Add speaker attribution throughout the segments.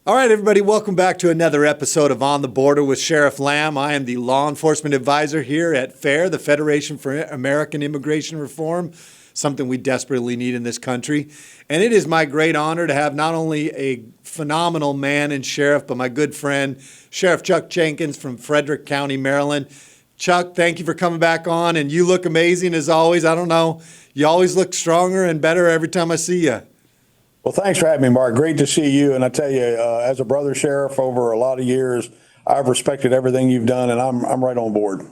Speaker 1: All right, everybody, welcome back to another episode of On the Border with Sheriff Lamb. I am the law enforcement advisor here at FAIR, the Federation for American Immigration Reform, something we desperately need in this country. And it is my great honor to have not only a phenomenal man and sheriff, but my good friend, Sheriff Chuck Jenkins from Frederick County, Maryland. Chuck, thank you for coming back on, and you look amazing as always. I don't know, you always look stronger and better every time I see you.
Speaker 2: Well, thanks for having me, Mark. Great to see you. And I tell you, as a brother sheriff over a lot of years, I've respected everything you've done, and I'm right on board.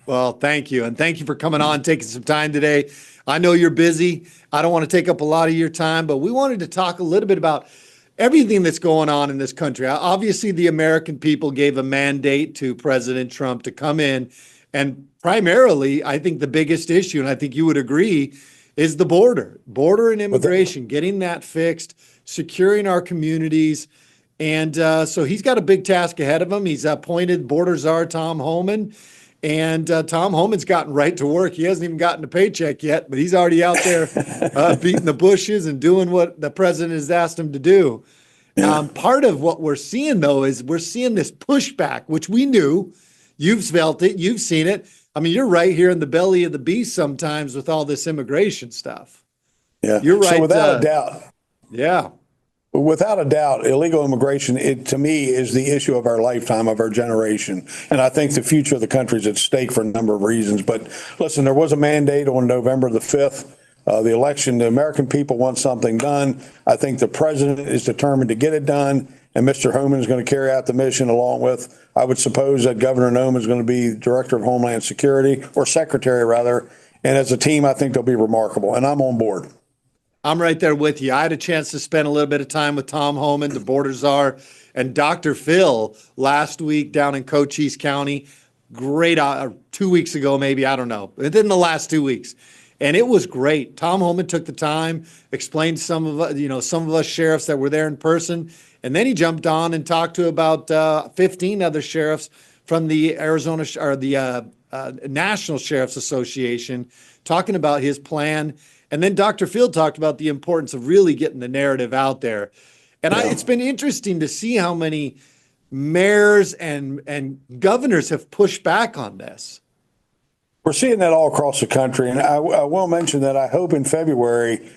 Speaker 1: Well, thank you. And thank you for coming on, taking some time today. I know you're busy. I don't want to take up a lot of your time, but we wanted to talk a little bit about everything that's going on in this country. Obviously, the American people gave a mandate to President Trump to come in. And primarily, I think the biggest issue, and I think you would agree, is the border and immigration, getting that fixed, securing our communities. And so he's got a big task ahead of him. He's appointed border czar Tom Homan. And Tom Homan's gotten right to work. He hasn't even gotten a paycheck yet, but he's already out there beating the bushes and doing what the president has asked him to do. Part of what we're seeing, though, is we're seeing this pushback, which we knew. You've felt it. You've seen it. I mean, you're right here in the belly of the beast sometimes with all this immigration stuff.
Speaker 2: Yeah,
Speaker 1: you're right.
Speaker 2: So without a doubt.
Speaker 1: Yeah.
Speaker 2: Without a doubt, illegal immigration, to me, is the issue of our lifetime, of our generation. And I think the future of the country is at stake for a number of reasons. But listen, there was a mandate on November the 5th. The election, the American people want something done. I think the president is determined to get it done. And Mr. Homan is going to carry out the mission along with, I would suppose that Governor Nome is going to be Director of Homeland Security, or Secretary rather. And as a team, I think they'll be remarkable. And I'm on board.
Speaker 1: I'm right there with you. I had a chance to spend a little bit of time with Tom Homan, the border czar, and Dr. Phil last week down in Cochise County. Great, 2 weeks ago, maybe, I don't know, within the last 2 weeks. And it was great. Tom Homan took the time, explained some of us sheriffs that were there in person. And then he jumped on and talked to about 15 other sheriffs from the Arizona or the National Sheriff's Association, talking about his plan. And then Dr. Field talked about the importance of really getting the narrative out there. And it's been interesting to see how many mayors and governors have pushed back on this.
Speaker 2: We're seeing that all across the country. And I will mention that I hope in February,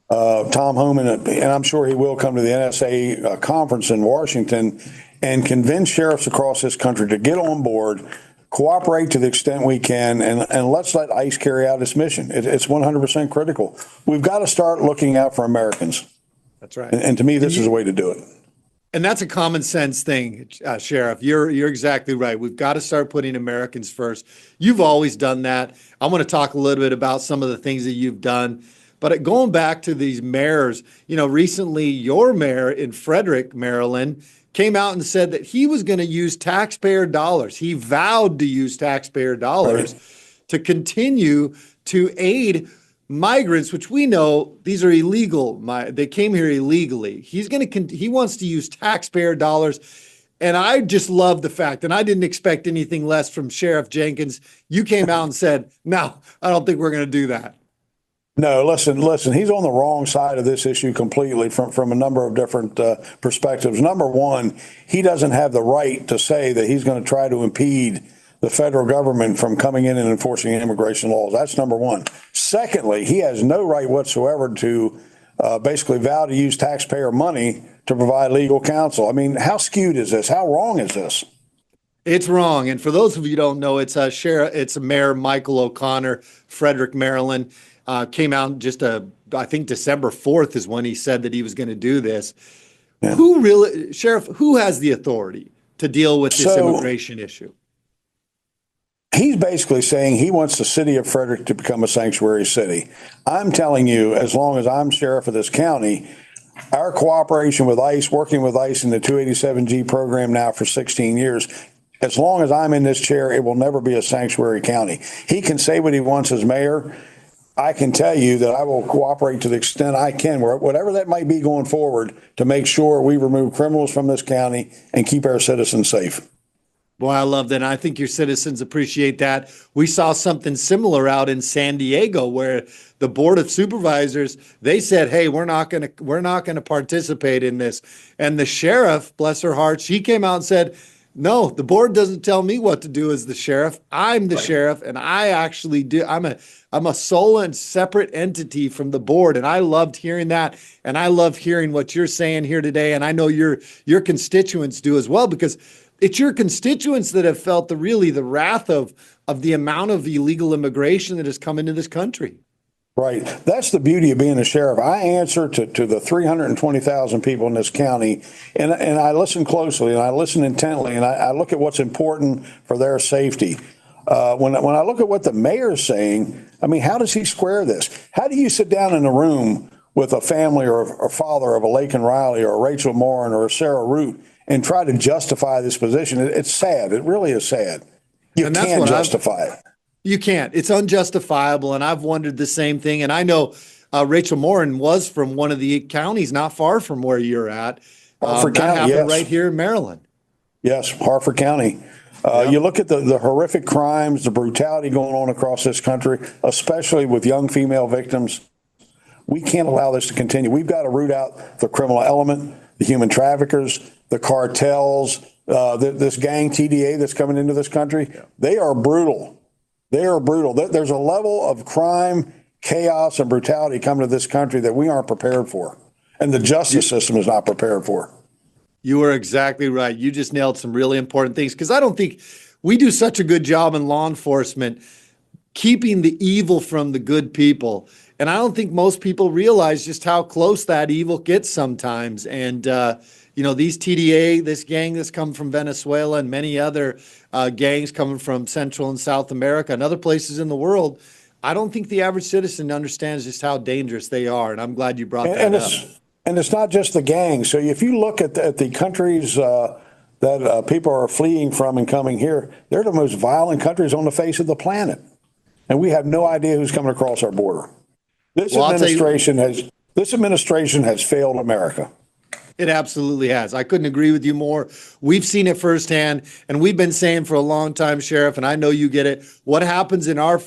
Speaker 2: Tom Homan, and I'm sure he will come to the NSA conference in Washington and convince sheriffs across this country to get on board, cooperate to the extent we can, and let's let ICE carry out its mission. It's 100% critical. We've got to start looking out for Americans.
Speaker 1: That's right.
Speaker 2: And to me, this is a way to do it.
Speaker 1: And that's a common sense thing, Sheriff. You're exactly right. We've got to start putting Americans first. You've always done that. I want to talk a little bit about some of the things that you've done. But going back to these mayors, recently your mayor in Frederick, Maryland, came out and said that he was going to use taxpayer dollars. He vowed to use taxpayer dollars to continue to aid migrants, which we know these are illegal. They came here illegally. He wants to use taxpayer dollars. And I just love the fact, and I didn't expect anything less from Sheriff Jenkins. You came out and said, no, I don't think we're going to do that.
Speaker 2: No, listen, he's on the wrong side of this issue completely from a number of different perspectives. Number one, he doesn't have the right to say that he's going to try to impede the federal government from coming in and enforcing immigration laws. That's number one. Secondly, he has no right whatsoever to basically vow to use taxpayer money to provide legal counsel. I mean, how skewed is this? How wrong is this?
Speaker 1: It's wrong. And for those of you who don't know, it's Mayor Michael O'Connor, Frederick, Maryland. Came out I think December 4th is when he said that he was going to do this. Yeah. Sheriff, who has the authority to deal with this immigration issue?
Speaker 2: He's basically saying he wants the city of Frederick to become a sanctuary city. I'm telling you, as long as I'm sheriff of this county, our cooperation with ICE, working with ICE in the 287G program now for 16 years, as long as I'm in this chair, it will never be a sanctuary county. He can say what he wants as mayor. I can tell you that I will cooperate to the extent I can, whatever that might be going forward, to make sure we remove criminals from this county and keep our citizens safe.
Speaker 1: Boy, I love that. And I think your citizens appreciate that. We saw something similar out in San Diego where the Board of Supervisors, they said, "Hey, we're not going to participate in this." And the sheriff, bless her heart, she came out and said, "No, the board doesn't tell me what to do as the sheriff. I'm the sheriff, and I actually do. I'm a sole and separate entity from the board." And I loved hearing that, and I love hearing what you're saying here today. And I know your constituents do as well, because it's your constituents that have felt the wrath of the amount of illegal immigration that has come into this country.
Speaker 2: Right. That's the beauty of being a sheriff. I answer to the 320,000 people in this county, and I listen closely and I listen intently, and I look at what's important for their safety. When I look at what the mayor's saying, I mean, how does he square this? How do you sit down in a room with a family or a father of a Laken Riley or a Rachel Morin or a Sarah Root and try to justify this position? It's sad. It really is sad. You can't justify it.
Speaker 1: You can't. It's unjustifiable. And I've wondered the same thing. And I know Rachel Morin was from one of the counties not far from where you're at.
Speaker 2: Harford
Speaker 1: that
Speaker 2: County,
Speaker 1: happened
Speaker 2: yes.
Speaker 1: Right here in Maryland.
Speaker 2: Yes, Harford County. You look at the horrific crimes, the brutality going on across this country, especially with young female victims. We can't allow this to continue. We've got to root out the criminal element, the human traffickers, the cartels, this gang TDA that's coming into this country. They are brutal. They are brutal. There's a level of crime, chaos, and brutality coming to this country that we aren't prepared for, and the justice system is not prepared for.
Speaker 1: You are exactly right. You just nailed some really important things, because I don't think we do such a good job in law enforcement keeping the evil from the good people. And I don't think most people realize just how close that evil gets sometimes. And, these TDA, this gang that's come from Venezuela, and many other gangs coming from Central and South America and other places in the world, I don't think the average citizen understands just how dangerous they are. And I'm glad you brought that up.
Speaker 2: And it's not just the gangs. So if you look at the countries that people are fleeing from and coming here, they're the most violent countries on the face of the planet. And we have no idea who's coming across our border. This administration has failed America.
Speaker 1: It absolutely has. I couldn't agree with you more. We've seen it firsthand, and we've been saying for a long time, Sheriff, and I know you get it. What happens in our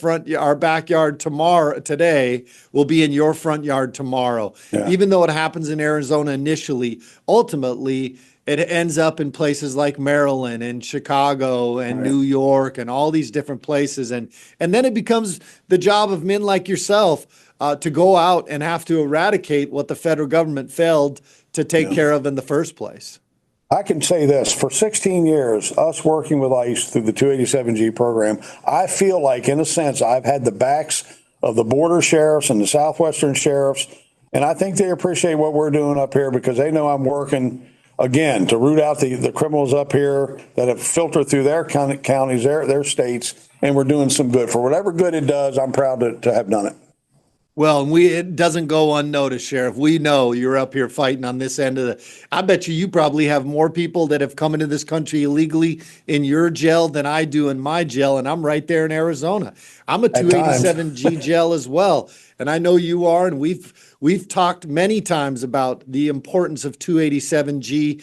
Speaker 1: backyard today will be in your front yard tomorrow. Yeah. Even though it happens in Arizona initially, ultimately it ends up in places like Maryland and Chicago and New York and all these different places. And then it becomes the job of men like yourself to go out and have to eradicate what the federal government failed to take care of in the first place.
Speaker 2: I can say this, for 16 years, us working with ICE through the 287G program, I feel like, in a sense, I've had the backs of the border sheriffs and the Southwestern sheriffs, and I think they appreciate what we're doing up here, because they know I'm working, again, to root out the criminals up here that have filtered through their counties, their states, and we're doing some good. For whatever good it does, I'm proud to have done it.
Speaker 1: Well, it doesn't go unnoticed, Sheriff. We know you're up here fighting on this end of I bet you probably have more people that have come into this country illegally in your jail than I do in my jail, and I'm right there in Arizona. I'm a 287G jail as well, and I know you are, and we've talked many times about the importance of 287G.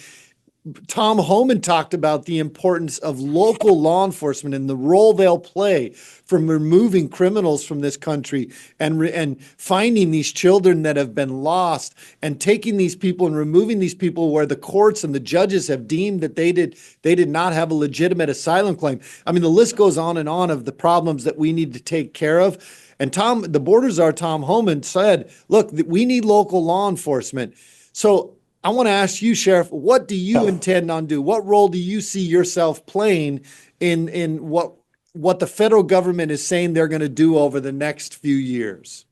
Speaker 1: Tom Homan talked about the importance of local law enforcement and the role they'll play from removing criminals from this country and finding these children that have been lost and taking these people and removing these people where the courts and the judges have deemed that they did not have a legitimate asylum claim. I mean, the list goes on and on of the problems that we need to take care of. And the border czar, Tom Homan, said, look, we need local law enforcement. So I want to ask you, Sheriff, what do you intend on doing? What role do you see yourself playing in what the federal government is saying they're going to do over the next few years?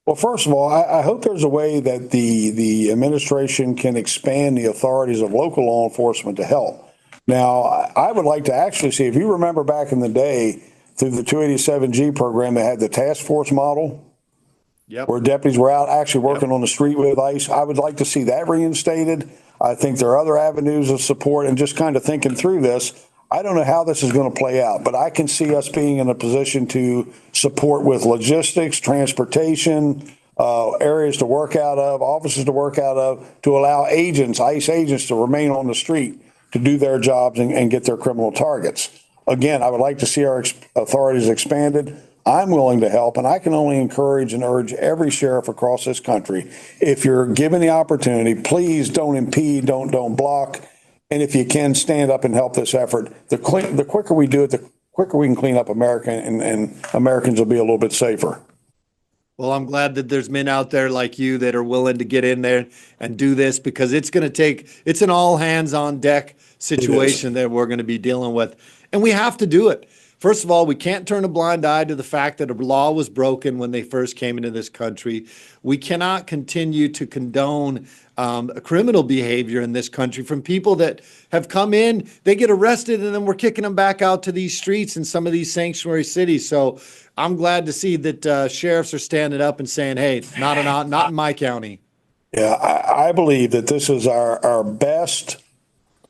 Speaker 2: Well, first of all, I hope there's a way that the administration can expand the authorities of local law enforcement to help. Now, I would like to actually see, if you remember back in the day through the 287G program, they had the task force model. Yep. Where deputies were out actually working on the street with ICE. I would like to see that reinstated. I think there are other avenues of support, and just kind of thinking through this, I don't know how this is going to play out, but I can see us being in a position to support with logistics, transportation, areas to work out of, offices to work out of, to allow ICE agents to remain on the street. to do their jobs and get their criminal targets. Again, I would like to see our authorities expanded. I'm willing to help, and I can only encourage and urge every sheriff across this country, if you're given the opportunity, please don't impede, don't block. And if you can, stand up and help this effort. The quicker we do it, the quicker we can clean up America, and Americans will be a little bit safer.
Speaker 1: Well, I'm glad that there's men out there like you that are willing to get in there and do this, because it's going to take, it's an all hands on deck situation that we're going to be dealing with. And we have to do it. First of all, we can't turn a blind eye to the fact that a law was broken when they first came into this country. We cannot continue to condone criminal behavior in this country from people that have come in, they get arrested, and then we're kicking them back out to these streets in some of these sanctuary cities. So I'm glad to see that sheriffs are standing up and saying, hey, not in my county.
Speaker 2: Yeah, I believe that this is our best,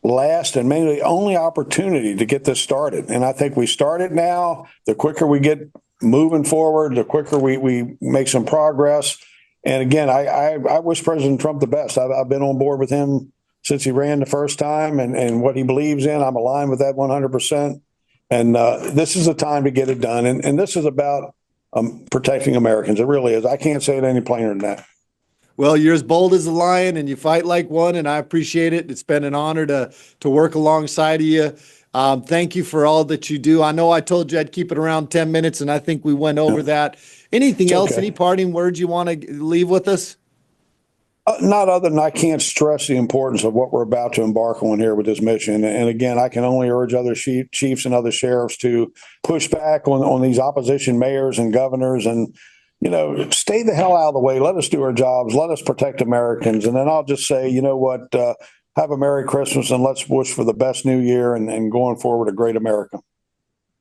Speaker 2: last, and mainly only opportunity to get this started. And I think we start it now. The quicker we get moving forward, the quicker we make some progress. And again, I wish President Trump the best. I've been on board with him since he ran the first time, and what he believes in, I'm aligned with that 100%. And this is the time to get it done. And this is about protecting Americans. It really is. I can't say it any plainer than that.
Speaker 1: Well, you're as bold as a lion and you fight like one, and I appreciate it. It's been an honor to work alongside of you. Thank you for all that you do. I know I told you I'd keep it around 10 minutes, and I think we went over that. Anything else, any parting words you want to leave with us?
Speaker 2: Not other than I can't stress the importance of what we're about to embark on here with this mission. And again, I can only urge other chiefs and other sheriffs to push back on these opposition mayors and governors, and stay the hell out of the way. Let us do our jobs. Let us protect Americans. And then I'll just say, you know what? Have a Merry Christmas, and let's wish for the best New Year and going forward a great America.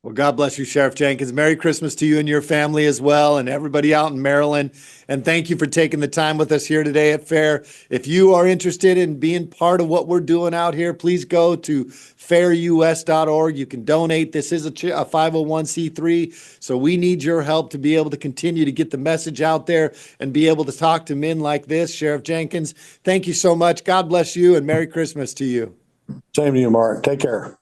Speaker 1: Well, God bless you, Sheriff Jenkins. Merry Christmas to you and your family as well, and everybody out in Maryland. And thank you for taking the time with us here today at FAIR. If you are interested in being part of what we're doing out here, please go to fairus.org. You can donate. This is a 501c3, so we need your help to be able to continue to get the message out there and be able to talk to men like this. Sheriff Jenkins, thank you so much. God bless you, and Merry Christmas to you.
Speaker 2: Same to you, Mark. Take care.